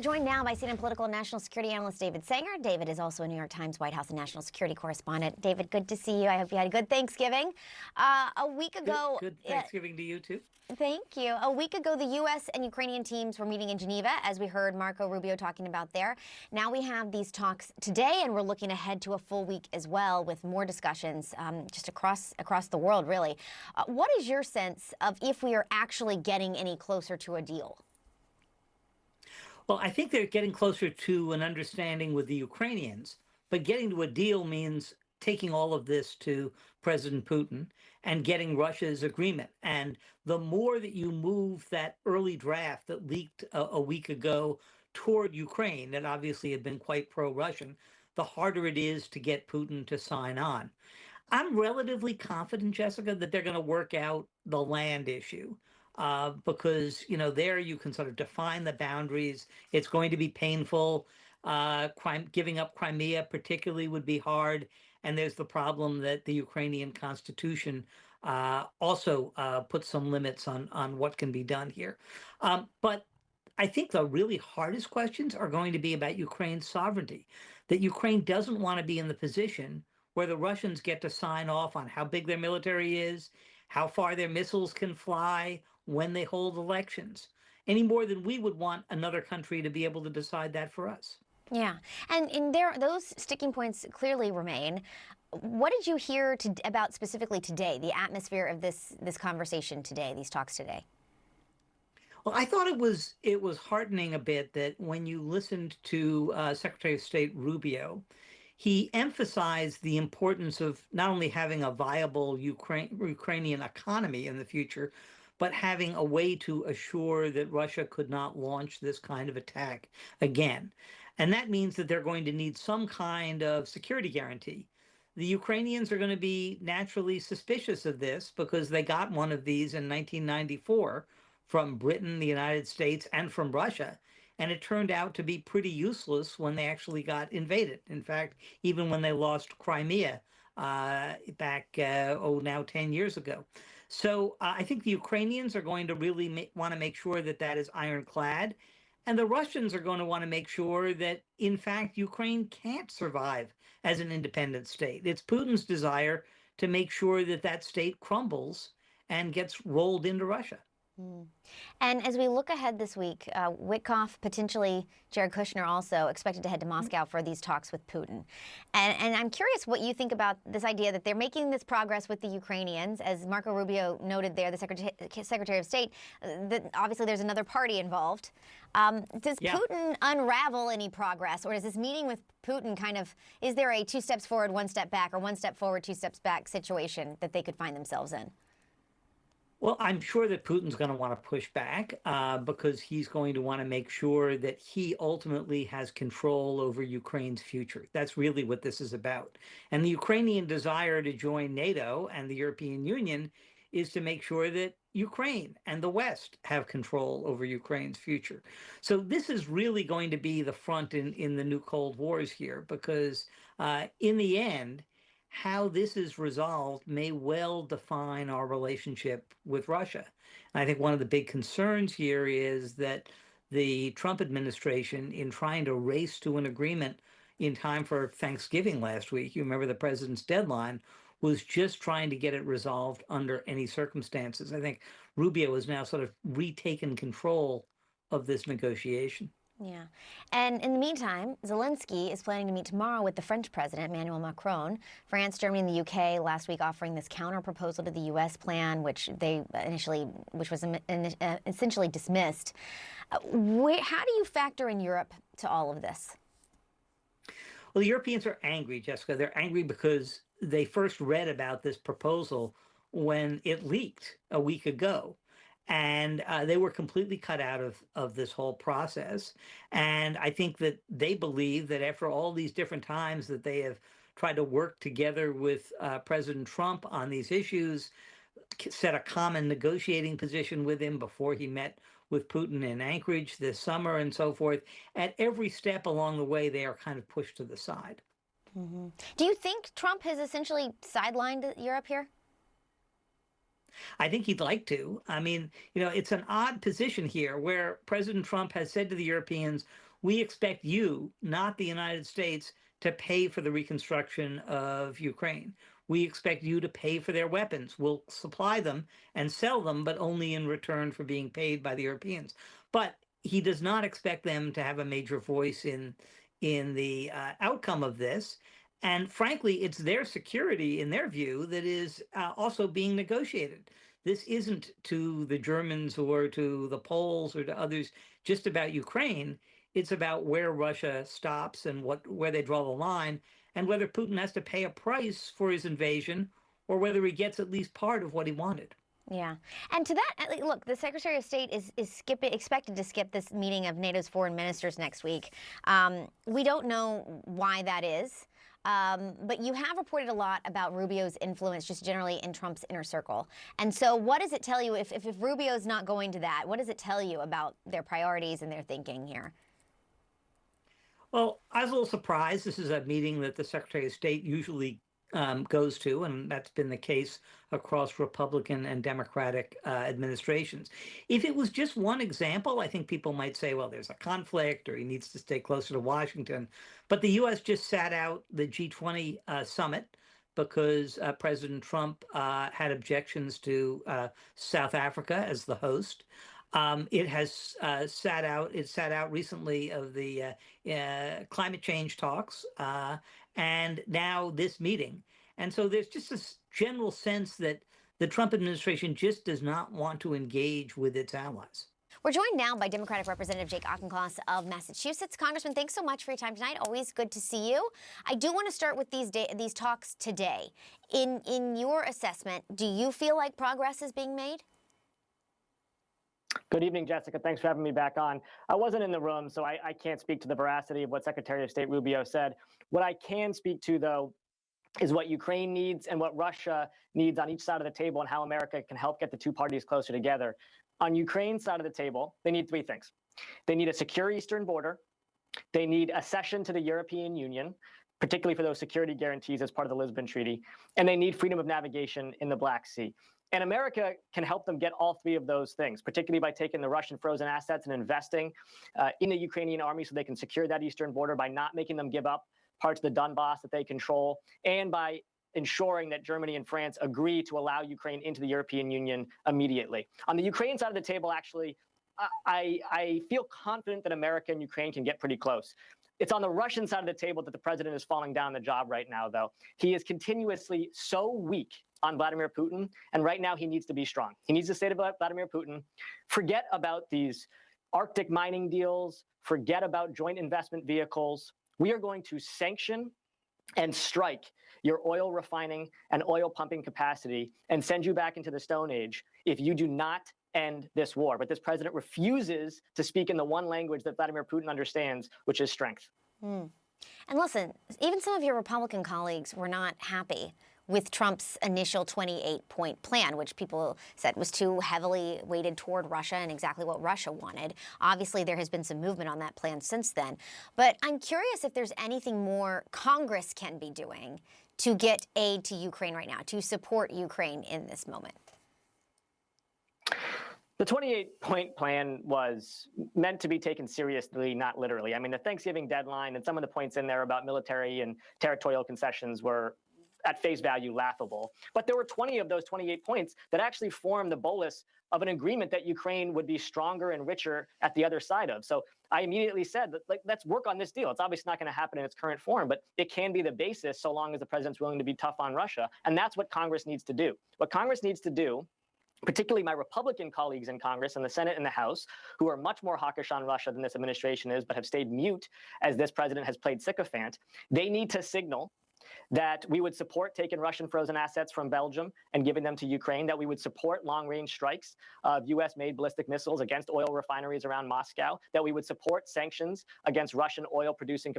We're joined now by CNN political and national security analyst David Sanger. David is also a New York Times White House and national security correspondent. David, good to see you. I hope you had a good Thanksgiving. A week ago... Good Thanksgiving to you, too. Thank you. A week ago, the U.S. and Ukrainian teams were meeting in Geneva, as we heard Marco Rubio talking about there. Now we have these talks today, and we're looking ahead to a full week as well with more discussions just across the world, really. What is your sense of if we are actually getting any closer to a deal? Well, I think they're getting closer to an understanding with the Ukrainians, but getting to a deal means taking all of this to President Putin and getting Russia's agreement. And the more that you move that early draft that leaked a week ago toward Ukraine, that obviously had been quite pro-Russian, the harder it is to get Putin to sign on. I'm relatively confident, Jessica, that they're going to work out the land issue. Because, there you can sort of define the boundaries. It's going to be painful. Giving up Crimea particularly would be hard. And there's the problem that the Ukrainian constitution also puts some limits on what can be done here. But I think the really hardest questions are going to be about Ukraine's sovereignty, that Ukraine doesn't want to be in the position where the Russians get to sign off on how big their military is, how far their missiles can fly, when they hold elections, any more than we would want another country to be able to decide that for us. Yeah, and those sticking points clearly remain. What did you hear about specifically today, the atmosphere of this conversation today, these talks today? Well, I thought it was heartening a bit that when you listened to Secretary of State Rubio, he emphasized the importance of not only having a viable Ukrainian economy in the future, but having a way to assure that Russia could not launch this kind of attack again. And that means that they're going to need some kind of security guarantee. The Ukrainians are going to be naturally suspicious of this because they got one of these in 1994 from Britain, the United States, and from Russia. And it turned out to be pretty useless when they actually got invaded. In fact, even when they lost Crimea back, now 10 years ago. So I think the Ukrainians are going to really want to make sure that that is ironclad. And the Russians are going to want to make sure that, in fact, Ukraine can't survive as an independent state. It's Putin's desire to make sure that that state crumbles and gets rolled into Russia. And as we look ahead this week, Witkoff, potentially Jared Kushner also expected to head to Moscow for these talks with Putin. And I'm curious what you think about this idea that they're making this progress with the Ukrainians. As Marco Rubio noted there, the Secretary of State, that obviously there's another party involved. Does Putin unravel any progress, or is this meeting with Putin is there a 2 steps forward, 1 step back, or 1 step forward, 2 steps back situation that they could find themselves in? Well, I'm sure that Putin's going to want to push back because he's going to want to make sure that he ultimately has control over Ukraine's future. That's really what this is about. And the Ukrainian desire to join NATO and the European Union is to make sure that Ukraine and the West have control over Ukraine's future. So this is really going to be the front in the new Cold Wars here, because in the end, how this is resolved may well define our relationship with Russia. And I think one of the big concerns here is that the Trump administration, in trying to race to an agreement in time for Thanksgiving last week, you remember the president's deadline, was just trying to get it resolved under any circumstances. I think Rubio has now sort of retaken control of this negotiation. Yeah. And in the meantime, Zelensky is planning to meet tomorrow with the French president, Emmanuel Macron. France, Germany, and the UK last week offering this counter proposal to the U.S. plan, which was essentially dismissed. How do you factor in Europe to all of this? Well, the Europeans are angry, Jessica. They're angry because they first read about this proposal when it leaked a week ago. And they were completely cut out of this whole process. And I think that they believe that after all these different times that they have tried to work together with President Trump on these issues, set a common negotiating position with him before he met with Putin in Anchorage this summer and so forth, at every step along the way, they are kind of pushed to the side. Mm-hmm. Do you think Trump has essentially sidelined Europe here? I think he'd like to. I mean, it's an odd position here where President Trump has said to the Europeans, we expect you, not the United States, to pay for the reconstruction of Ukraine. We expect you to pay for their weapons. We'll supply them and sell them, but only in return for being paid by the Europeans. But he does not expect them to have a major voice in the outcome of this. And frankly, it's their security, in their view, that is also being negotiated. This isn't to the Germans or to the Poles or to others just about Ukraine. It's about where Russia stops and where they draw the line, and whether Putin has to pay a price for his invasion or whether he gets at least part of what he wanted. Yeah. And to that, look, the Secretary of State is expected to skip this meeting of NATO's foreign ministers next week. We don't know why that is. But you have reported a lot about Rubio's influence just generally in Trump's inner circle. And so what does it tell you, if Rubio's not going to that, what does it tell you about their priorities and their thinking here? Well, I was a little surprised. This is a meeting that the Secretary of State usually goes to, and that's been the case across Republican and Democratic administrations. If it was just one example, I think people might say, well, there's a conflict or he needs to stay closer to Washington. But the U.S. just sat out the G20 summit because President Trump had objections to South Africa as the host. It has sat out recently of the climate change talks, and now this meeting. And so there's just this general sense that the Trump administration just does not want to engage with its allies. We're joined now by Democratic Representative Jake Auchincloss of Massachusetts. Congressman, thanks so much for your time tonight. Always good to see you. I do want to start with these talks today. In your assessment, do you feel like progress is being made? Good evening, Jessica. Thanks for having me back on. I wasn't in the room, so I can't speak to the veracity of what Secretary of State Rubio said. What I can speak to, though, is what Ukraine needs and what Russia needs on each side of the table and how America can help get the two parties closer together. On Ukraine's side of the table, they need three things. They need a secure eastern border. They need accession to the European Union, particularly for those security guarantees as part of the Lisbon Treaty. And they need freedom of navigation in the Black Sea. And America can help them get all three of those things, particularly by taking the Russian frozen assets and investing in the Ukrainian army so they can secure that eastern border, by not making them give up parts of the Donbass that they control, and by ensuring that Germany and France agree to allow Ukraine into the European Union immediately. On the Ukraine side of the table, actually, I feel confident that America and Ukraine can get pretty close. It's on the Russian side of the table that the president is falling down the job right now, though. He is continuously so weak on Vladimir Putin, and right now he needs to be strong. He needs to say to Vladimir Putin, forget about these Arctic mining deals, forget about joint investment vehicles. We are going to sanction and strike your oil refining and oil pumping capacity and send you back into the Stone Age if you do not end this war. But this president refuses to speak in the one language that Vladimir Putin understands, which is strength. And listen, even some of your Republican colleagues were not happy with Trump's initial 28-point plan, which people said was too heavily weighted toward Russia and exactly what Russia wanted. Obviously, there has been some movement on that plan since then. But I'm curious if there's anything more Congress can be doing to get aid to Ukraine right now, to support Ukraine in this moment. The 28-point plan was meant to be taken seriously, not literally. I mean, the Thanksgiving deadline and some of the points in there about military and territorial concessions were at face value laughable. But there were 20 of those 28 points that actually formed the bolus of an agreement that Ukraine would be stronger and richer at the other side of. So I immediately said, let's work on this deal. It's obviously not going to happen in its current form, but it can be the basis so long as the president's willing to be tough on Russia. And that's what Congress needs to do. What Congress needs to do, particularly my Republican colleagues in Congress and the Senate and the House, who are much more hawkish on Russia than this administration is, but have stayed mute as this president has played sycophant, they need to signal that we would support taking Russian frozen assets from Belgium and giving them to Ukraine, that we would support long-range strikes of U.S.-made ballistic missiles against oil refineries around Moscow, that we would support sanctions against Russian oil-producing capacity